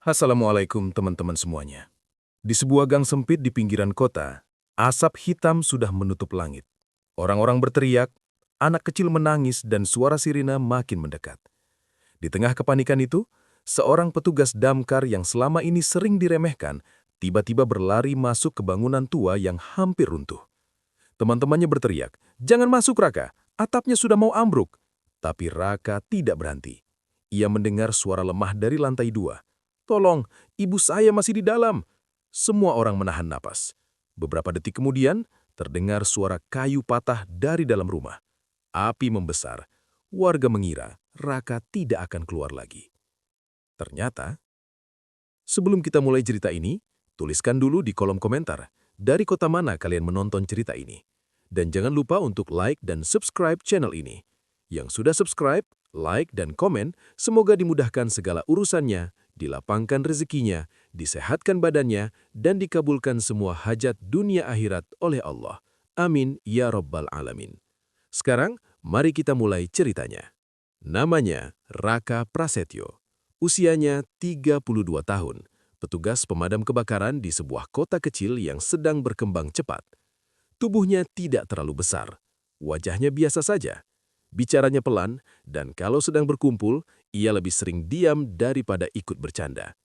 Assalamualaikum teman-teman semuanya. Di sebuah gang sempit di pinggiran kota, asap hitam sudah menutup langit. Orang-orang berteriak, anak kecil menangis dan suara sirine makin mendekat. Di tengah kepanikan itu, seorang petugas damkar yang selama ini sering diremehkan, tiba-tiba berlari masuk ke bangunan tua yang hampir runtuh. Teman-temannya berteriak, "Jangan masuk Raka, atapnya sudah mau ambruk." Tapi Raka tidak berhenti. Ia mendengar suara lemah dari lantai 2. "Tolong, ibu saya masih di dalam." Semua orang menahan napas. Beberapa detik kemudian, terdengar suara kayu patah dari dalam rumah. Api membesar. Warga mengira Raka tidak akan keluar lagi. Ternyata, sebelum kita mulai cerita ini, tuliskan dulu di kolom komentar dari kota mana kalian menonton cerita ini. Dan jangan lupa untuk like dan subscribe channel ini. Yang sudah subscribe, like, dan komen, semoga dimudahkan segala urusannya, dilapangkan rezekinya, disehatkan badannya, dan dikabulkan semua hajat dunia akhirat oleh Allah. Amin ya Rabbal Alamin. Sekarang, mari kita mulai ceritanya. Namanya Raka Prasetyo. Usianya 32 tahun, petugas pemadam kebakaran di sebuah kota kecil yang sedang berkembang cepat. Tubuhnya tidak terlalu besar, wajahnya biasa saja. Bicaranya pelan, dan kalau sedang berkumpul, ia lebih sering diam daripada ikut bercanda.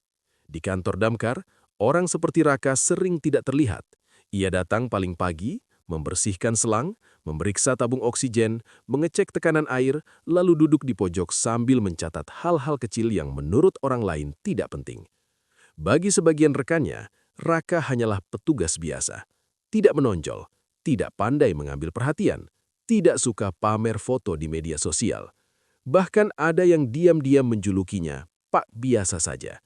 Di kantor damkar, orang seperti Raka sering tidak terlihat. Ia datang paling pagi, membersihkan selang, memeriksa tabung oksigen, mengecek tekanan air, lalu duduk di pojok sambil mencatat hal-hal kecil yang menurut orang lain tidak penting. Bagi sebagian rekannya, Raka hanyalah petugas biasa. Tidak menonjol, tidak pandai mengambil perhatian, tidak suka pamer foto di media sosial. Bahkan ada yang diam-diam menjulukinya Pak Biasa saja.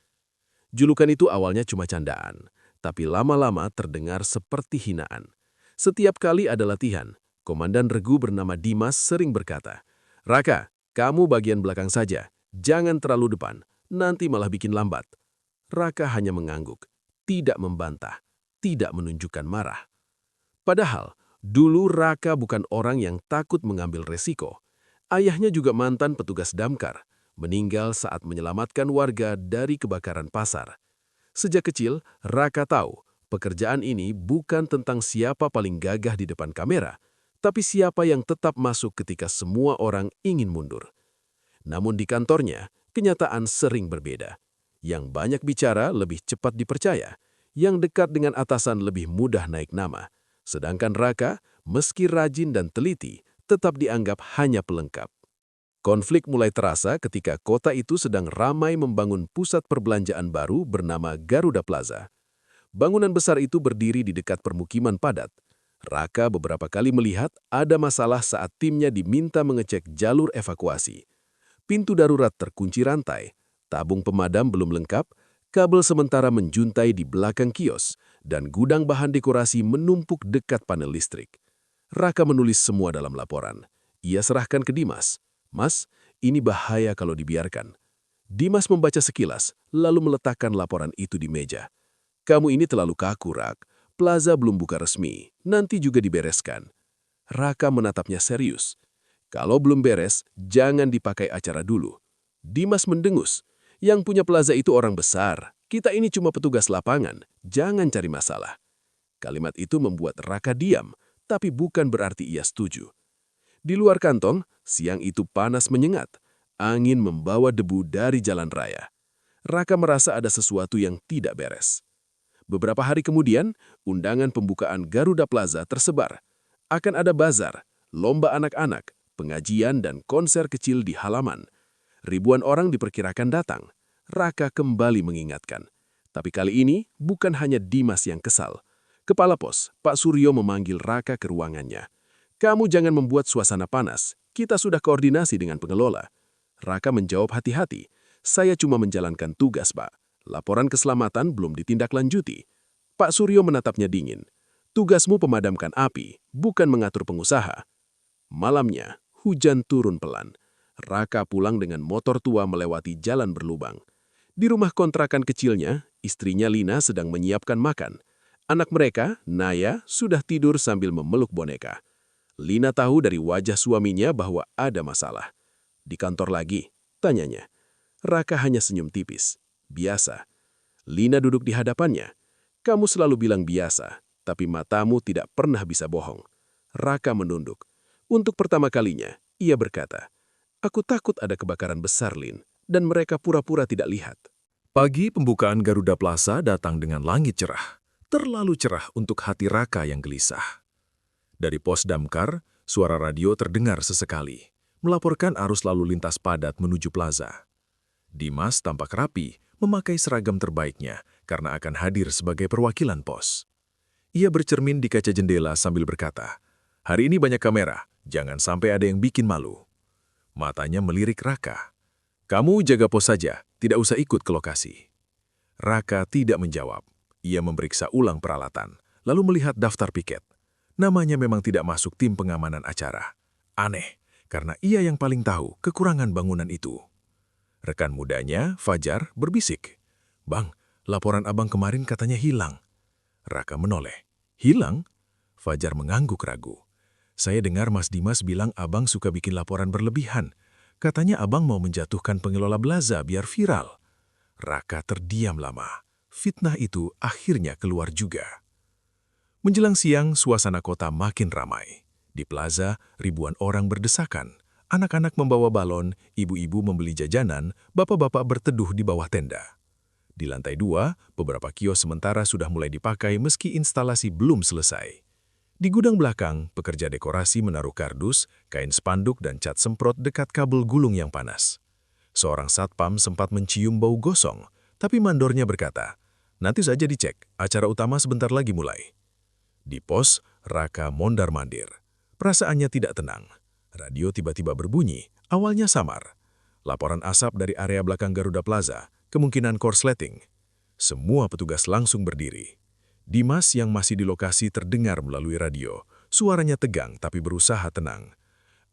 Julukan itu awalnya cuma candaan, tapi lama-lama terdengar seperti hinaan. Setiap kali ada latihan, Komandan Regu bernama Dimas sering berkata, "Raka, kamu bagian belakang saja, jangan terlalu depan, nanti malah bikin lambat." Raka hanya mengangguk, tidak membantah, tidak menunjukkan marah. Padahal, dulu Raka bukan orang yang takut mengambil resiko. Ayahnya juga mantan petugas damkar, meninggal saat menyelamatkan warga dari kebakaran pasar. Sejak kecil, Raka tahu pekerjaan ini bukan tentang siapa paling gagah di depan kamera, tapi siapa yang tetap masuk ketika semua orang ingin mundur. Namun di kantornya, kenyataan sering berbeda. Yang banyak bicara lebih cepat dipercaya, yang dekat dengan atasan lebih mudah naik nama. Sedangkan Raka, meski rajin dan teliti, tetap dianggap hanya pelengkap. Konflik mulai terasa ketika kota itu sedang ramai membangun pusat perbelanjaan baru bernama Garuda Plaza. Bangunan besar itu berdiri di dekat permukiman padat. Raka beberapa kali melihat ada masalah saat timnya diminta mengecek jalur evakuasi. Pintu darurat terkunci rantai, tabung pemadam belum lengkap, kabel sementara menjuntai di belakang kios, dan gudang bahan dekorasi menumpuk dekat panel listrik. Raka menulis semua dalam laporan. Ia serahkan ke Dimas. "Mas, ini bahaya kalau dibiarkan." Dimas membaca sekilas, lalu meletakkan laporan itu di meja. "Kamu ini terlalu kaku, Rak. Plaza belum buka resmi, nanti juga dibereskan." Raka menatapnya serius. "Kalau belum beres, jangan dipakai acara dulu." Dimas mendengus. "Yang punya plaza itu orang besar. Kita ini cuma petugas lapangan. Jangan cari masalah." Kalimat itu membuat Raka diam, tapi bukan berarti ia setuju. Di luar kantong, siang itu panas menyengat. Angin membawa debu dari jalan raya. Raka merasa ada sesuatu yang tidak beres. Beberapa hari kemudian, undangan pembukaan Garuda Plaza tersebar. Akan ada bazar, lomba anak-anak, pengajian dan konser kecil di halaman. Ribuan orang diperkirakan datang. Raka kembali mengingatkan. Tapi kali ini bukan hanya Dimas yang kesal. Kepala Pos, Pak Suryo memanggil Raka ke ruangannya. "Kamu jangan membuat suasana panas. Kita sudah koordinasi dengan pengelola." Raka menjawab hati-hati. "Saya cuma menjalankan tugas, Pak. Laporan keselamatan belum ditindaklanjuti." Pak Suryo menatapnya dingin. "Tugasmu pemadamkan api, bukan mengatur pengusaha." Malamnya, hujan turun pelan. Raka pulang dengan motor tua melewati jalan berlubang. Di rumah kontrakan kecilnya, istrinya Lina sedang menyiapkan makan. Anak mereka, Naya, sudah tidur sambil memeluk boneka. Lina tahu dari wajah suaminya bahwa ada masalah. "Di kantor lagi?" tanyanya. Raka hanya senyum tipis. "Biasa." Lina duduk di hadapannya. Kamu selalu bilang biasa, tapi matamu tidak pernah bisa bohong. Raka menunduk. Untuk pertama kalinya, ia berkata, aku takut ada kebakaran besar, Lin, dan mereka pura-pura tidak lihat. Pagi pembukaan Garuda Plaza datang dengan langit cerah. Terlalu cerah untuk hati Raka yang gelisah. Dari pos damkar, suara radio terdengar sesekali, melaporkan arus lalu lintas padat menuju plaza. Dimas tampak rapi, memakai seragam terbaiknya karena akan hadir sebagai perwakilan pos. Ia bercermin di kaca jendela sambil berkata, hari ini banyak kamera, jangan sampai ada yang bikin malu. Matanya melirik Raka. Kamu jaga pos saja, tidak usah ikut ke lokasi. Raka tidak menjawab. Ia memeriksa ulang peralatan, lalu melihat daftar piket. Namanya memang tidak masuk tim pengamanan acara. Aneh, karena ia yang paling tahu kekurangan bangunan itu. Rekan mudanya, Fajar, berbisik. Bang, laporan abang kemarin katanya hilang. Raka menoleh. Hilang? Fajar mengangguk ragu. Saya dengar Mas Dimas bilang abang suka bikin laporan berlebihan. Katanya abang mau menjatuhkan pengelola plaza biar viral. Raka terdiam lama. Fitnah itu akhirnya keluar juga. Menjelang siang, suasana kota makin ramai. Di plaza, ribuan orang berdesakan. Anak-anak membawa balon, ibu-ibu membeli jajanan, bapak-bapak berteduh di bawah tenda. Di lantai 2, beberapa kios sementara sudah mulai dipakai meski instalasi belum selesai. Di gudang belakang, pekerja dekorasi menaruh kardus, kain spanduk dan cat semprot dekat kabel gulung yang panas. Seorang satpam sempat mencium bau gosong, tapi mandornya berkata, nanti saja dicek, acara utama sebentar lagi mulai. Di pos, Raka mondar-mandir. Perasaannya tidak tenang. Radio tiba-tiba berbunyi, awalnya samar. Laporan asap dari area belakang Garuda Plaza, kemungkinan korsleting. Semua petugas langsung berdiri. Dimas yang masih di lokasi terdengar melalui radio. Suaranya tegang tapi berusaha tenang.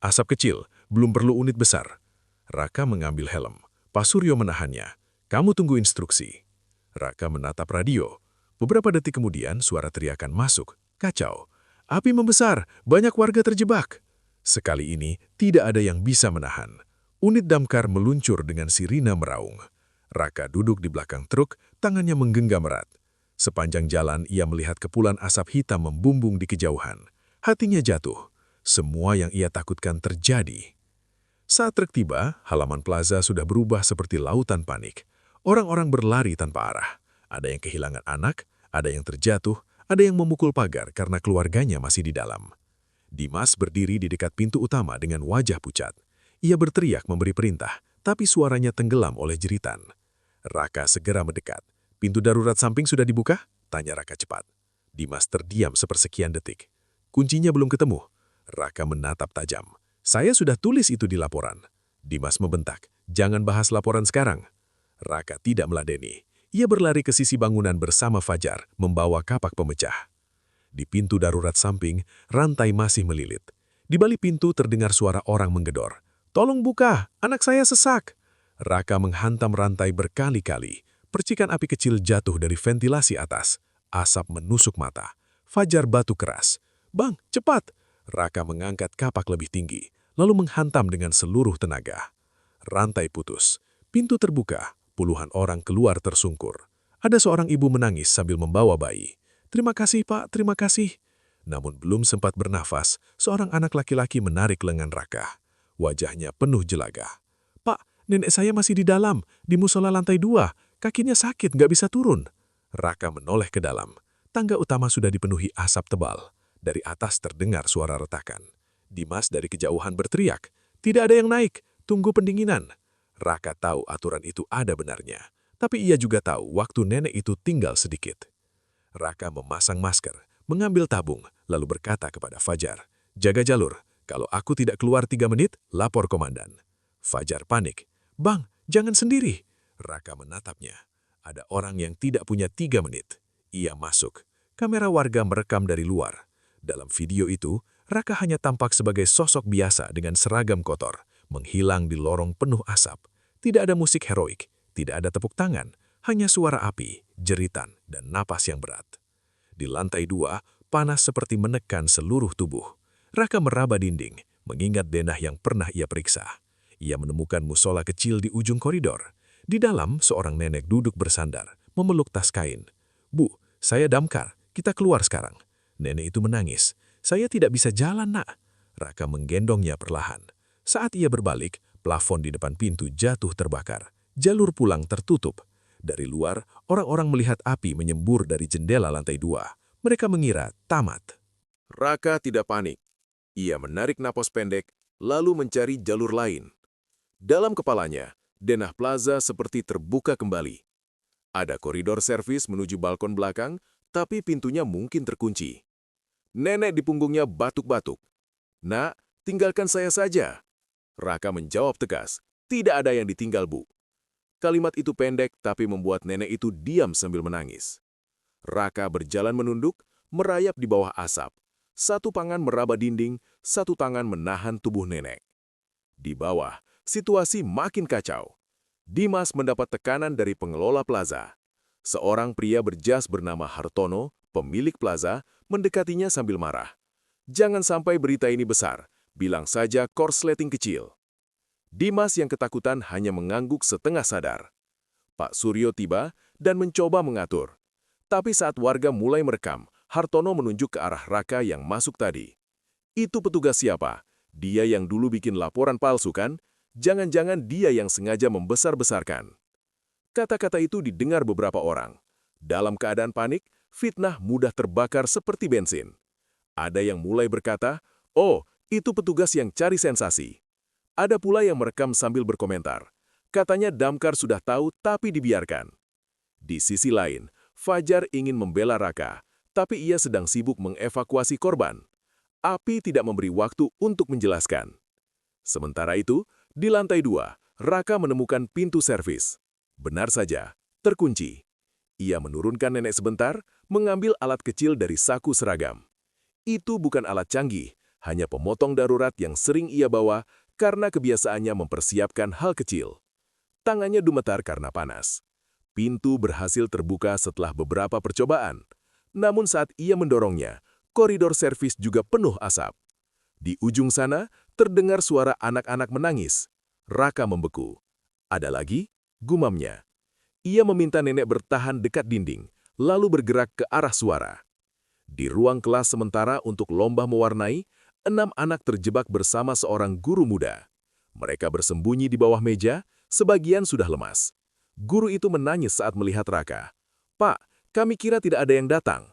Asap kecil, belum perlu unit besar. Raka mengambil helm. Pak Suryo menahannya. Kamu tunggu instruksi. Raka menatap radio. Beberapa detik kemudian suara teriakan masuk. Kacau. Api membesar, banyak warga terjebak. Sekali ini tidak ada yang bisa menahan. Unit damkar meluncur dengan sirine meraung. Raka duduk di belakang truk, tangannya menggenggam erat. Sepanjang jalan ia melihat kepulan asap hitam membumbung di kejauhan. Hatinya jatuh. Semua yang ia takutkan terjadi. Saat truk tiba, halaman plaza sudah berubah seperti lautan panik. Orang-orang berlari tanpa arah. Ada yang kehilangan anak, ada yang terjatuh, ada yang memukul pagar karena keluarganya masih di dalam. Dimas berdiri di dekat pintu utama dengan wajah pucat. Ia berteriak memberi perintah, tapi suaranya tenggelam oleh jeritan. Raka segera mendekat. Pintu darurat samping sudah dibuka? Tanya Raka cepat. Dimas terdiam sepersekian detik. Kuncinya belum ketemu. Raka menatap tajam. Saya sudah tulis itu di laporan. Dimas membentak. Jangan bahas laporan sekarang. Raka tidak meladeni. Ia berlari ke sisi bangunan bersama Fajar, membawa kapak pemecah. Di pintu darurat samping, rantai masih melilit. Di balik pintu terdengar suara orang menggedor. Tolong buka, anak saya sesak. Raka menghantam rantai berkali-kali. Percikan api kecil jatuh dari ventilasi atas. Asap menusuk mata. Fajar batu keras. Bang, cepat! Raka mengangkat kapak lebih tinggi, lalu menghantam dengan seluruh tenaga. Rantai putus. Pintu terbuka. Puluhan orang keluar tersungkur. Ada seorang ibu menangis sambil membawa bayi. Terima kasih, Pak, terima kasih. Namun belum sempat bernafas, seorang anak laki-laki menarik lengan Raka. Wajahnya penuh jelaga. Pak, nenek saya masih di dalam, di musola lantai 2. Kakinya sakit, nggak bisa turun. Raka menoleh ke dalam. Tangga utama sudah dipenuhi asap tebal. Dari atas terdengar suara retakan. Dimas dari kejauhan berteriak, tidak ada yang naik, tunggu pendinginan. Raka tahu aturan itu ada benarnya, tapi ia juga tahu waktu nenek itu tinggal sedikit. Raka memasang masker, mengambil tabung, lalu berkata kepada Fajar, jaga jalur, kalau aku tidak keluar 3 menit, lapor komandan. Fajar panik, Bang, jangan sendiri. Raka menatapnya. Ada orang yang tidak punya 3 menit. Ia masuk. Kamera warga merekam dari luar. Dalam video itu, Raka hanya tampak sebagai sosok biasa dengan seragam kotor, menghilang di lorong penuh asap. Tidak ada musik heroik, tidak ada tepuk tangan, hanya suara api, jeritan, dan napas yang berat. Di lantai 2, panas seperti menekan seluruh tubuh. Raka meraba dinding, mengingat denah yang pernah ia periksa. Ia menemukan musola kecil di ujung koridor. Di dalam, seorang nenek duduk bersandar, memeluk tas kain. "Bu, saya Damkar, kita keluar sekarang." Nenek itu menangis. "Saya tidak bisa jalan, Nak." Raka menggendongnya perlahan. Saat ia berbalik, plafon di depan pintu jatuh terbakar. Jalur pulang tertutup. Dari luar, orang-orang melihat api menyembur dari jendela lantai 2. Mereka mengira tamat. Raka tidak panik. Ia menarik napas pendek, lalu mencari jalur lain. Dalam kepalanya, denah plaza seperti terbuka kembali. Ada koridor servis menuju balkon belakang, tapi pintunya mungkin terkunci. Nenek di punggungnya batuk-batuk. "Nak, tinggalkan saya saja." Raka menjawab tegas, "Tidak ada yang ditinggal, Bu." Kalimat itu pendek tapi membuat nenek itu diam sambil menangis. Raka berjalan menunduk, merayap di bawah asap. Satu tangan meraba dinding, satu tangan menahan tubuh nenek. Di bawah, situasi makin kacau. Dimas mendapat tekanan dari pengelola plaza. Seorang pria berjas bernama Hartono, pemilik plaza, mendekatinya sambil marah. "Jangan sampai berita ini besar, bilang saja korsleting kecil." Dimas yang ketakutan hanya mengangguk setengah sadar. Pak Suryo tiba dan mencoba mengatur. Tapi saat warga mulai merekam, Hartono menunjuk ke arah Raka yang masuk tadi. "Itu petugas siapa? Dia yang dulu bikin laporan palsu kan? Jangan-jangan dia yang sengaja membesar-besarkan." Kata-kata itu didengar beberapa orang. Dalam keadaan panik, fitnah mudah terbakar seperti bensin. Ada yang mulai berkata, "Oh, itu petugas yang cari sensasi." Ada pula yang merekam sambil berkomentar. Katanya Damkar sudah tahu tapi dibiarkan. Di sisi lain, Fajar ingin membela Raka, tapi ia sedang sibuk mengevakuasi korban. Api tidak memberi waktu untuk menjelaskan. Sementara itu, di lantai 2, Raka menemukan pintu servis. Benar saja, terkunci. Ia menurunkan nenek sebentar, mengambil alat kecil dari saku seragam. Itu bukan alat canggih, hanya pemotong darurat yang sering ia bawa karena kebiasaannya mempersiapkan hal kecil. Tangannya gemetar karena panas. Pintu berhasil terbuka setelah beberapa percobaan. Namun saat ia mendorongnya, koridor servis juga penuh asap. Di ujung sana, terdengar suara anak-anak menangis. Raka membeku. "Ada lagi?" gumamnya. Ia meminta nenek bertahan dekat dinding, lalu bergerak ke arah suara. Di ruang kelas sementara untuk lomba mewarnai, 6 anak terjebak bersama seorang guru muda. Mereka bersembunyi di bawah meja, sebagian sudah lemas. Guru itu menangis saat melihat Raka. "Pak, kami kira tidak ada yang datang."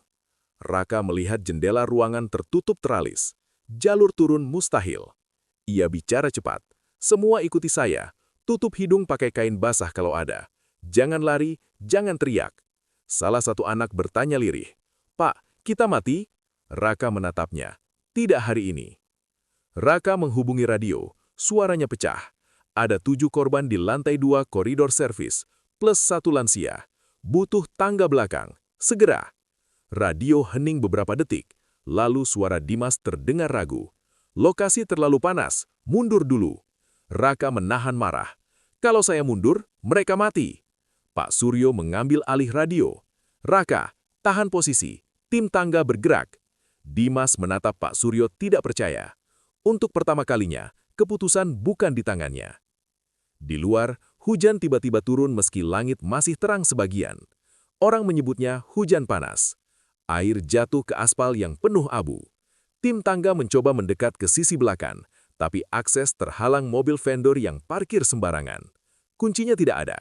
Raka melihat jendela ruangan tertutup teralis. Jalur turun mustahil. Ia bicara cepat. "Semua ikuti saya. Tutup hidung pakai kain basah kalau ada. Jangan lari, jangan teriak." Salah satu anak bertanya lirih, "Pak, kita mati?" Raka menatapnya. "Tidak hari ini." Raka menghubungi radio. Suaranya pecah. Ada 7 korban di lantai 2 koridor servis, plus 1 lansia. Butuh tangga belakang. Segera. Radio hening beberapa detik. Lalu suara Dimas terdengar ragu. "Lokasi terlalu panas. Mundur dulu." Raka menahan marah. "Kalau saya mundur, mereka mati." Pak Suryo mengambil alih radio. "Raka, tahan posisi. Tim tangga bergerak." Dimas menatap Pak Suryo tidak percaya. Untuk pertama kalinya, keputusan bukan di tangannya. Di luar, hujan tiba-tiba turun meski langit masih terang sebagian. Orang menyebutnya hujan panas. Air jatuh ke aspal yang penuh abu. Tim tangga mencoba mendekat ke sisi belakang, tapi akses terhalang mobil vendor yang parkir sembarangan. Kuncinya tidak ada.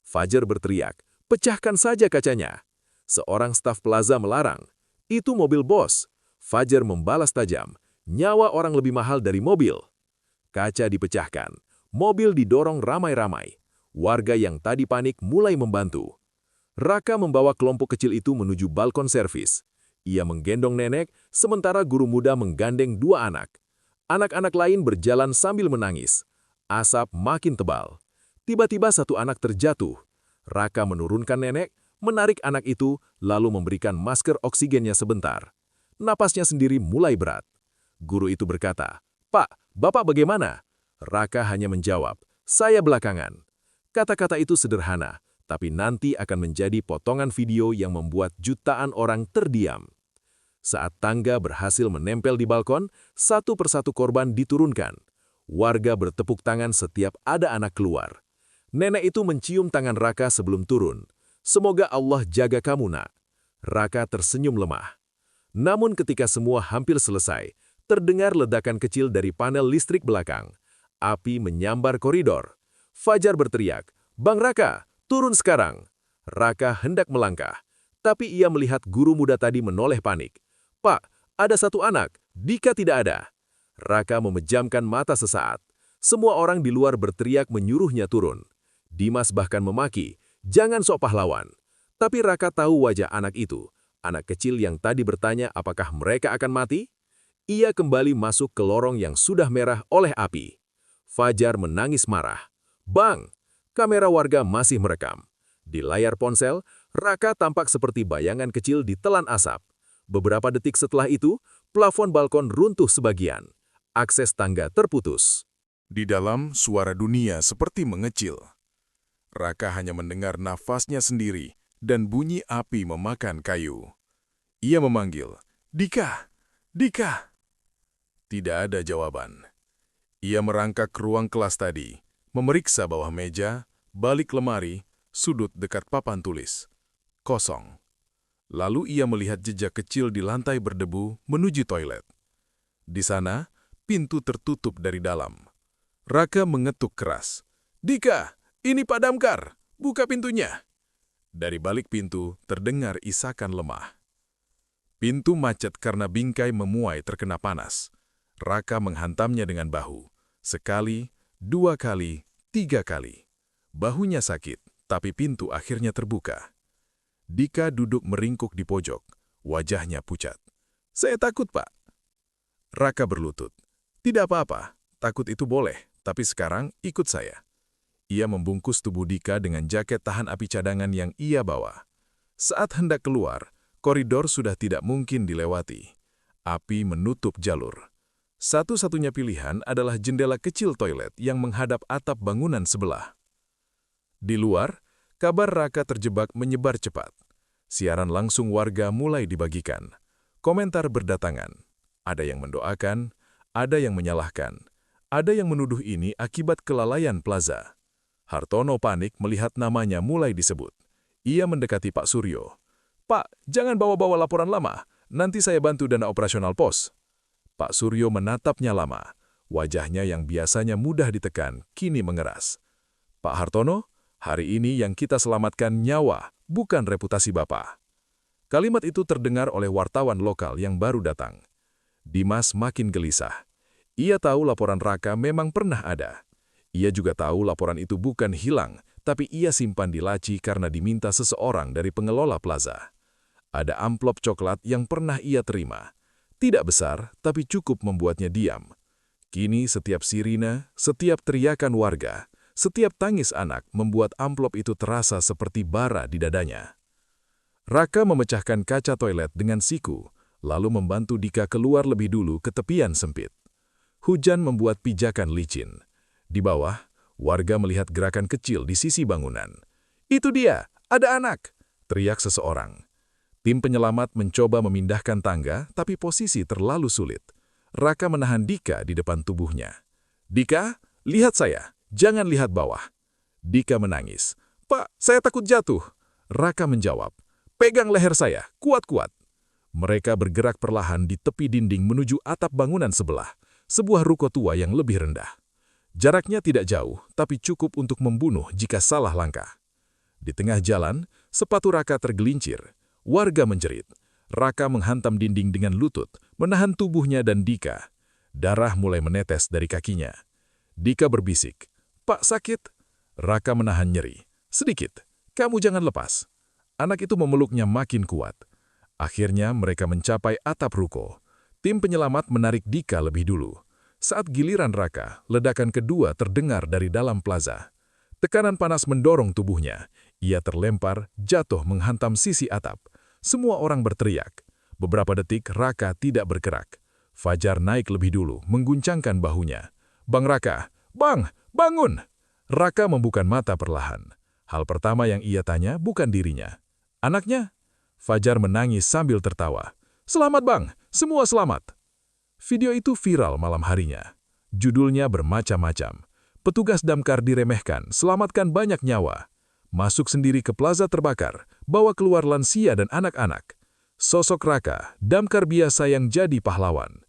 Fajar berteriak, "Pecahkan saja kacanya." Seorang staf plaza melarang, "Itu mobil bos." Fajar membalas tajam, "Nyawa orang lebih mahal dari mobil." Kaca dipecahkan. Mobil didorong ramai-ramai. Warga yang tadi panik mulai membantu. Raka membawa kelompok kecil itu menuju balkon servis. Ia menggendong nenek, sementara guru muda menggandeng 2 anak. Anak-anak lain berjalan sambil menangis. Asap makin tebal. Tiba-tiba satu anak terjatuh. Raka menurunkan nenek, menarik anak itu, lalu memberikan masker oksigennya sebentar. Napasnya sendiri mulai berat. Guru itu berkata, "Pak, Bapak bagaimana?" Raka hanya menjawab, "Saya belakangan." Kata-kata itu sederhana, tapi nanti akan menjadi potongan video yang membuat jutaan orang terdiam. Saat tangga berhasil menempel di balkon, satu persatu korban diturunkan. Warga bertepuk tangan setiap ada anak keluar. Nenek itu mencium tangan Raka sebelum turun. Semoga Allah jaga kamu, nak. Raka tersenyum lemah. Namun ketika semua hampir selesai, terdengar ledakan kecil dari panel listrik belakang. Api menyambar koridor. Fajar berteriak, "Bang Raka, turun sekarang!" Raka hendak melangkah, tapi ia melihat guru muda tadi menoleh panik. "Pak, ada satu anak, Dika tidak ada." Raka memejamkan mata sesaat. Semua orang di luar berteriak menyuruhnya turun. Dimas bahkan memaki, "Jangan sok pahlawan." Tapi Raka tahu wajah anak itu, anak kecil yang tadi bertanya apakah mereka akan mati. Ia kembali masuk ke lorong yang sudah merah oleh api. Fajar menangis marah. "Bang!" Kamera warga masih merekam. Di layar ponsel, Raka tampak seperti bayangan kecil ditelan asap. Beberapa detik setelah itu, plafon balkon runtuh sebagian. Akses tangga terputus. Di dalam, suara dunia seperti mengecil. Raka hanya mendengar nafasnya sendiri dan bunyi api memakan kayu. Ia memanggil, "Dika! Dika!" Tidak ada jawaban. Ia merangkak ke ruang kelas tadi, memeriksa bawah meja, balik lemari, sudut dekat papan tulis. Kosong. Lalu ia melihat jejak kecil di lantai berdebu menuju toilet. Di sana, pintu tertutup dari dalam. Raka mengetuk keras. "Dika, ini Pak Damkar, buka pintunya." Dari balik pintu terdengar isakan lemah. Pintu macet karena bingkai memuai terkena panas. Raka menghantamnya dengan bahu. Sekali, 2 kali, 3 kali. Bahunya sakit, tapi pintu akhirnya terbuka. Dika duduk meringkuk di pojok, wajahnya pucat. "Saya takut, Pak." Raka berlutut. "Tidak apa-apa, takut itu boleh, tapi sekarang ikut saya." Ia membungkus tubuh Dika dengan jaket tahan api cadangan yang ia bawa. Saat hendak keluar, koridor sudah tidak mungkin dilewati. Api menutup jalur. Satu-satunya pilihan adalah jendela kecil toilet yang menghadap atap bangunan sebelah. Di luar, kabar Raka terjebak menyebar cepat. Siaran langsung warga mulai dibagikan. Komentar berdatangan. Ada yang mendoakan, ada yang menyalahkan, ada yang menuduh ini akibat kelalaian Plaza. Hartono panik melihat namanya mulai disebut. Ia mendekati Pak Suryo. "Pak, jangan bawa-bawa laporan lama, nanti saya bantu dana operasional pos." Pak Suryo menatapnya lama. Wajahnya yang biasanya mudah ditekan, kini mengeras. "Pak Hartono, hari ini yang kita selamatkan nyawa, bukan reputasi Bapak." Kalimat itu terdengar oleh wartawan lokal yang baru datang. Dimas makin gelisah. Ia tahu laporan Raka memang pernah ada. Ia juga tahu laporan itu bukan hilang, tapi ia simpan di laci karena diminta seseorang dari pengelola plaza. Ada amplop coklat yang pernah ia terima. Tidak besar, tapi cukup membuatnya diam. Kini setiap sirine, setiap teriakan warga, setiap tangis anak membuat amplop itu terasa seperti bara di dadanya. Raka memecahkan kaca toilet dengan siku, lalu membantu Dika keluar lebih dulu ke tepian sempit. Hujan membuat pijakan licin. Di bawah, warga melihat gerakan kecil di sisi bangunan. "Itu dia, ada anak!" teriak seseorang. Tim penyelamat mencoba memindahkan tangga, tapi posisi terlalu sulit. Raka menahan Dika di depan tubuhnya. "Dika, lihat saya, jangan lihat bawah." Dika menangis. "Pak, saya takut jatuh." Raka menjawab, "Pegang leher saya, kuat-kuat." Mereka bergerak perlahan di tepi dinding menuju atap bangunan sebelah, sebuah ruko tua yang lebih rendah. Jaraknya tidak jauh, tapi cukup untuk membunuh jika salah langkah. Di tengah jalan, sepatu Raka tergelincir. Warga menjerit. Raka menghantam dinding dengan lutut, menahan tubuhnya dan Dika. Darah mulai menetes dari kakinya. Dika berbisik, "Pak, sakit." Raka menahan nyeri. "Sedikit, kamu jangan lepas." Anak itu memeluknya makin kuat. Akhirnya mereka mencapai atap ruko. Tim penyelamat menarik Dika lebih dulu. Saat giliran Raka, ledakan kedua terdengar dari dalam plaza. Tekanan panas mendorong tubuhnya. Ia terlempar, jatuh menghantam sisi atap. Semua orang berteriak. Beberapa detik Raka tidak bergerak. Fajar naik lebih dulu, mengguncangkan bahunya. "Bang Raka, Bang, bangun!" Raka membuka mata perlahan. Hal pertama yang ia tanya bukan dirinya. "Anaknya?" Fajar menangis sambil tertawa. "Selamat Bang, semua selamat." Video itu viral malam harinya. Judulnya bermacam-macam. Petugas damkar diremehkan, selamatkan banyak nyawa. Masuk sendiri ke plaza terbakar, bawa keluar lansia dan anak-anak. Sosok Raka, damkar biasa yang jadi pahlawan.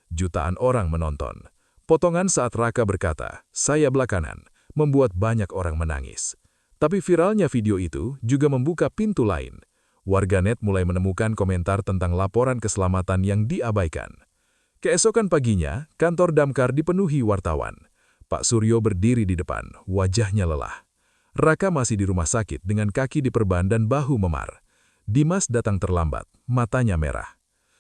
Jutaan orang menonton. Potongan saat Raka berkata, "Saya belakangan," membuat banyak orang menangis. Tapi viralnya video itu juga membuka pintu lain. Warganet mulai menemukan komentar tentang laporan keselamatan yang diabaikan. Keesokan paginya, kantor damkar dipenuhi wartawan. Pak Suryo berdiri di depan, wajahnya lelah. Raka masih di rumah sakit dengan kaki diperban dan bahu memar. Dimas datang terlambat, matanya merah.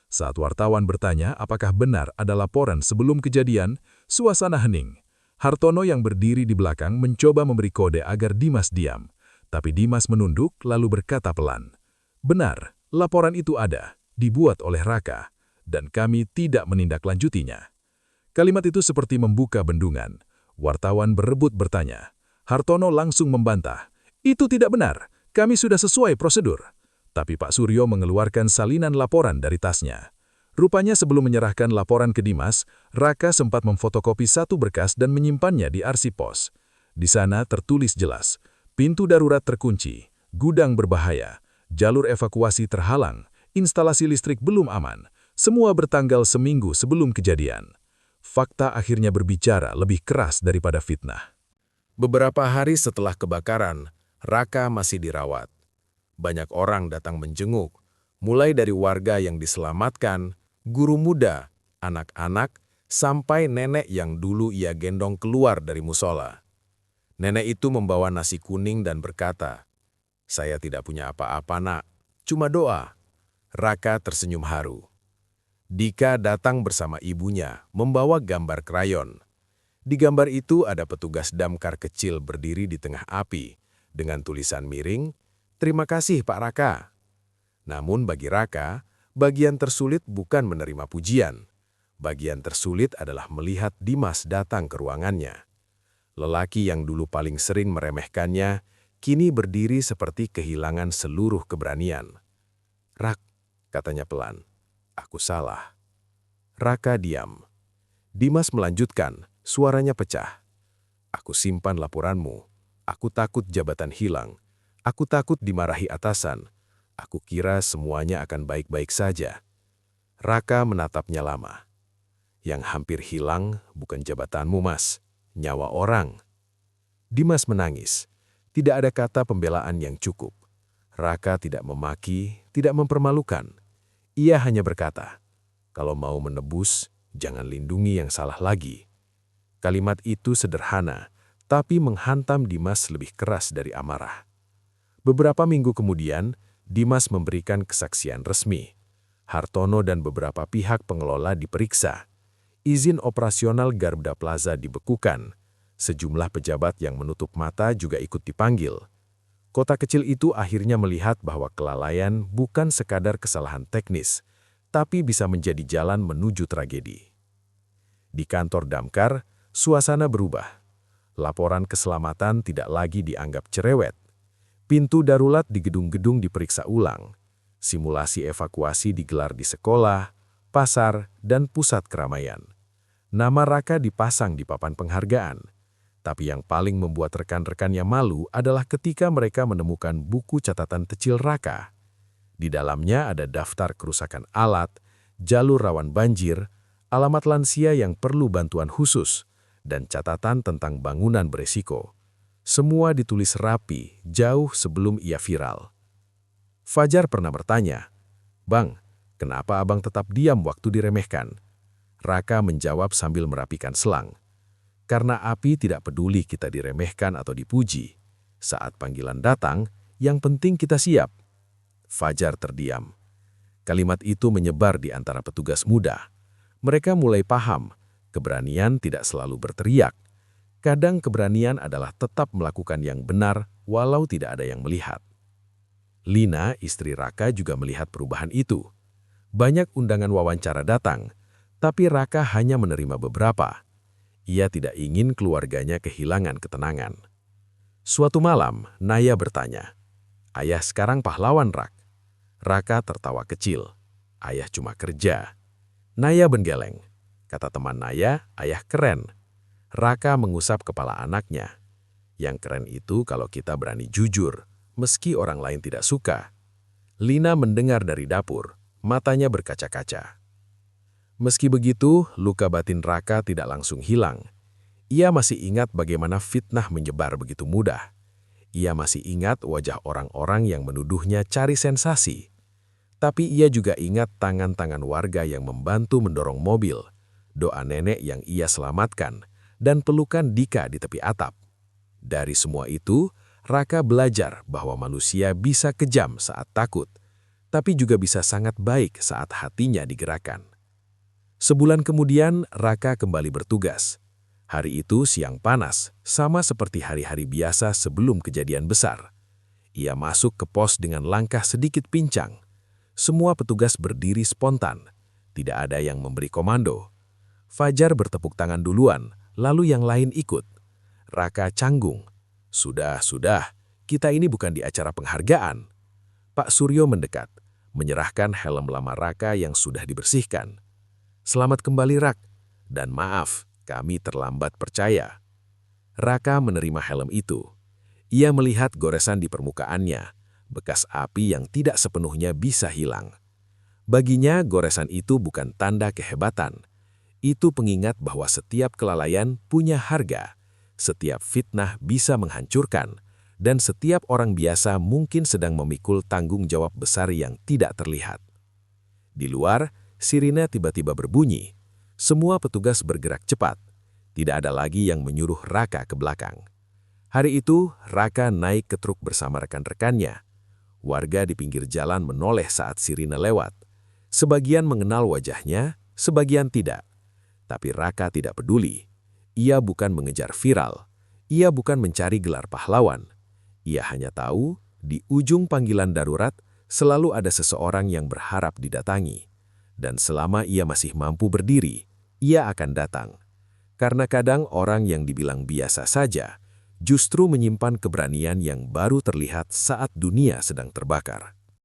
Saat wartawan bertanya apakah benar ada laporan sebelum kejadian, suasana hening. Hartono yang berdiri di belakang mencoba memberi kode agar Dimas diam. Tapi Dimas menunduk lalu berkata pelan, "Benar, laporan itu ada, dibuat oleh Raka, dan kami tidak menindaklanjutinya." Kalimat itu seperti membuka bendungan. Wartawan berebut bertanya. Hartono langsung membantah, "Itu tidak benar, kami sudah sesuai prosedur." Tapi Pak Suryo mengeluarkan salinan laporan dari tasnya. Rupanya sebelum menyerahkan laporan ke Dimas, Raka sempat memfotokopi satu berkas dan menyimpannya di arsip pos. Di sana tertulis jelas, pintu darurat terkunci, gudang berbahaya, jalur evakuasi terhalang, instalasi listrik belum aman, semua bertanggal seminggu sebelum kejadian. Fakta akhirnya berbicara lebih keras daripada fitnah. Beberapa hari setelah kebakaran, Raka masih dirawat. Banyak orang datang menjenguk, mulai dari warga yang diselamatkan, guru muda, anak-anak, sampai nenek yang dulu ia gendong keluar dari musola. Nenek itu membawa nasi kuning dan berkata, "Saya tidak punya apa-apa, Nak, cuma doa." Raka tersenyum haru. Dika datang bersama ibunya, membawa gambar krayon. Di gambar itu ada petugas damkar kecil berdiri di tengah api, dengan tulisan miring, "Terima kasih Pak Raka." Namun bagi Raka, bagian tersulit bukan menerima pujian. Bagian tersulit adalah melihat Dimas datang ke ruangannya. Lelaki yang dulu paling sering meremehkannya, kini berdiri seperti kehilangan seluruh keberanian. "Rak," katanya pelan, "aku salah." Raka diam. Dimas melanjutkan, suaranya pecah. "Aku simpan laporanmu. Aku takut jabatan hilang. Aku takut dimarahi atasan. Aku kira semuanya akan baik-baik saja." Raka menatapnya lama. "Yang hampir hilang bukan jabatanmu, Mas. Nyawa orang." Dimas menangis. Tidak ada kata pembelaan yang cukup. Raka tidak memaki, tidak mempermalukan. Ia hanya berkata, "Kalau mau menebus, jangan lindungi yang salah lagi." Kalimat itu sederhana, tapi menghantam Dimas lebih keras dari amarah. Beberapa minggu kemudian, Dimas memberikan kesaksian resmi. Hartono dan beberapa pihak pengelola diperiksa. Izin operasional Garuda Plaza dibekukan. Sejumlah pejabat yang menutup mata juga ikut dipanggil. Kota kecil itu akhirnya melihat bahwa kelalaian bukan sekadar kesalahan teknis, tapi bisa menjadi jalan menuju tragedi. Di kantor damkar, suasana berubah. Laporan keselamatan tidak lagi dianggap cerewet. Pintu darurat di gedung-gedung diperiksa ulang. Simulasi evakuasi digelar di sekolah, pasar, dan pusat keramaian. Nama Raka dipasang di papan penghargaan. Tapi yang paling membuat rekan-rekannya malu adalah ketika mereka menemukan buku catatan kecil Raka. Di dalamnya ada daftar kerusakan alat, jalur rawan banjir, alamat lansia yang perlu bantuan khusus, dan catatan tentang bangunan beresiko. Semua ditulis rapi, jauh sebelum ia viral. Fajar pernah bertanya, "Bang, kenapa abang tetap diam waktu diremehkan?" Raka menjawab sambil merapikan selang. "Karena api tidak peduli kita diremehkan atau dipuji. Saat panggilan datang, yang penting kita siap." Fajar terdiam. Kalimat itu menyebar di antara petugas muda. Mereka mulai paham, keberanian tidak selalu berteriak. Kadang keberanian adalah tetap melakukan yang benar walau tidak ada yang melihat. Lina, istri Raka, juga melihat perubahan itu. Banyak undangan wawancara datang, tapi Raka hanya menerima beberapa. Ia tidak ingin keluarganya kehilangan ketenangan. Suatu malam, Naya bertanya, "Ayah sekarang pahlawan, Rak?" Raka tertawa kecil. "Ayah cuma kerja." Naya menggeleng. Kata teman Naya, "Ayah keren." Raka mengusap kepala anaknya. Yang keren itu kalau kita berani jujur, meski orang lain tidak suka. Lina mendengar dari dapur, matanya berkaca-kaca. Meski begitu, luka batin Raka tidak langsung hilang. Ia masih ingat bagaimana fitnah menyebar begitu mudah. Ia masih ingat wajah orang-orang yang menuduhnya cari sensasi. Tapi ia juga ingat tangan-tangan warga yang membantu mendorong mobil, doa nenek yang ia selamatkan, dan pelukan Dika di tepi atap. Dari semua itu, Raka belajar bahwa manusia bisa kejam saat takut, tapi juga bisa sangat baik saat hatinya digerakkan. Sebulan kemudian, Raka kembali bertugas. Hari itu siang panas, sama seperti hari-hari biasa sebelum kejadian besar. Ia masuk ke pos dengan langkah sedikit pincang. Semua petugas berdiri spontan. Tidak ada yang memberi komando. Fajar bertepuk tangan duluan, lalu yang lain ikut. Raka canggung. Sudah, kita ini bukan di acara penghargaan. Pak Suryo mendekat, menyerahkan helm lama Raka yang sudah dibersihkan. Selamat kembali, Rak. Dan maaf, kami terlambat percaya. Raka menerima helm itu. Ia melihat goresan di permukaannya, bekas api yang tidak sepenuhnya bisa hilang. Baginya, goresan itu bukan tanda kehebatan. Itu pengingat bahwa setiap kelalaian punya harga, setiap fitnah bisa menghancurkan, dan setiap orang biasa mungkin sedang memikul tanggung jawab besar yang tidak terlihat. Di luar, sirine tiba-tiba berbunyi. Semua petugas bergerak cepat. Tidak ada lagi yang menyuruh Raka ke belakang. Hari itu, Raka naik ke truk bersama rekan-rekannya. Warga di pinggir jalan menoleh saat sirine lewat. Sebagian mengenal wajahnya, sebagian tidak. Tapi Raka tidak peduli. Ia bukan mengejar viral. Ia bukan mencari gelar pahlawan. Ia hanya tahu, di ujung panggilan darurat, selalu ada seseorang yang berharap didatangi. Dan selama ia masih mampu berdiri, ia akan datang. Karena kadang orang yang dibilang biasa saja, justru menyimpan keberanian yang baru terlihat saat dunia sedang terbakar.